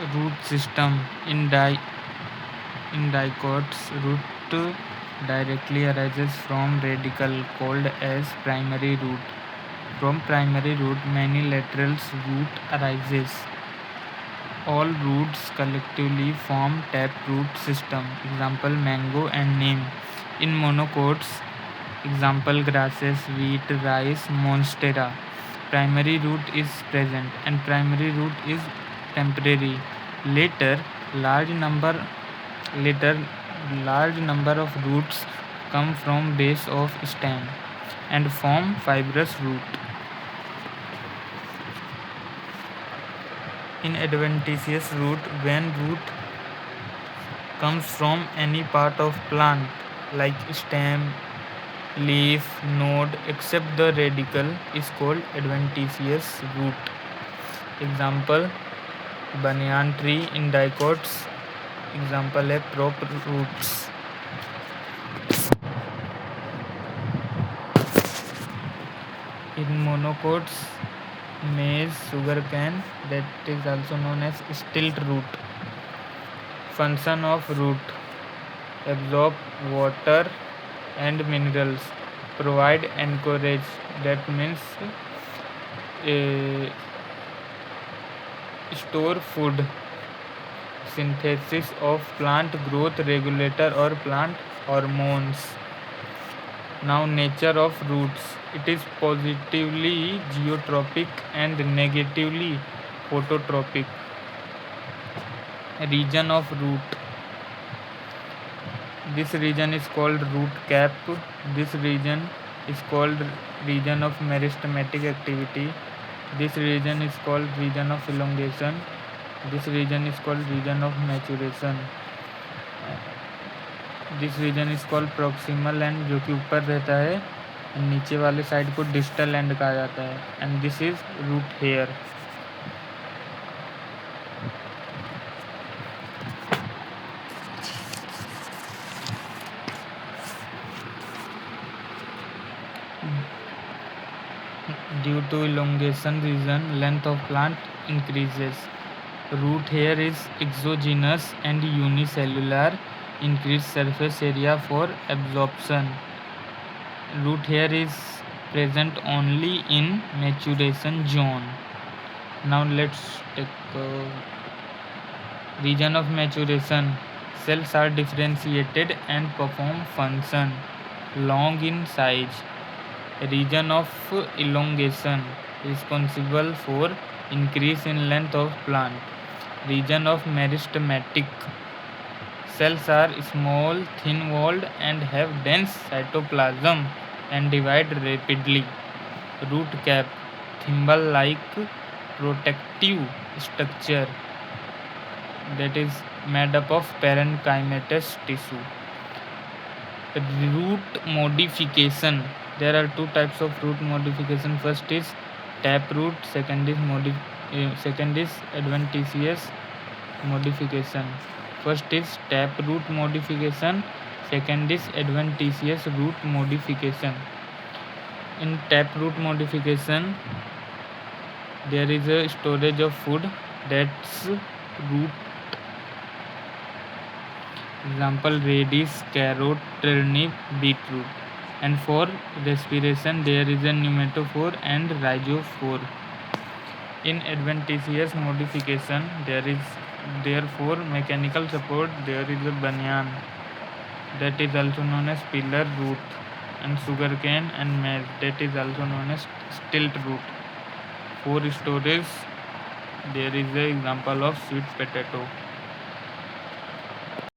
Root system. In dicots, root directly arises from radicle called as primary root. From primary root, many lateral root arises. All roots collectively form taproot system. Example mango and neem. In monocots, example grasses, wheat, rice, monstera. Primary root is present and primary root is temporary. Later, large number later large number of roots come from base of stem and form fibrous root. In adventitious root, when root comes from any part of plant like stem, leaf, node except the radicle is called adventitious root. Example banyan tree in dicots. Example है prop roots. In monocots, maize, sugarcane, that is also known as stilt root. Function of root: absorb water and minerals, provide encourage, that means store food, synthesis of plant growth regulator or plant hormones. Now nature of roots: it is positively geotropic and negatively phototropic. Region of root: this region is called root cap. This region is called region of meristematic activity. This region is called region of elongation. This region is called region of maturation. This region is called proximal end, जो कि ऊपर रहता है, नीचे वाले side को distal end कहा जाता है. And this is root hair. Due to elongation region, length of plant increases. Root hair is exogenous and unicellular, increased surface area for absorption. Root hair is present only in maturation zone. Now let's take region of maturation. Cells are differentiated and perform function. Long in size. Region of elongation, responsible for increase in length of plant. Region of meristematic, cells are small, thin-walled and have dense cytoplasm and divide rapidly. Root cap, thimble-like protective structure that is made up of parenchymatous tissue. Root modification. There are two types of root modification. First is taproot, second is adventitious modification. First is taproot modification, second is adventitious root modification. In taproot modification, there is a storage of food, that's root. Example radish, carrot, turnip, beetroot. And for respiration, there is a pneumatophore and rhizophore. In adventitious modification, there is therefore mechanical support. There is a banyan, that is also known as pillar root, and sugarcane and maize, that is also known as stilt root. For storage, there is an example of sweet potato.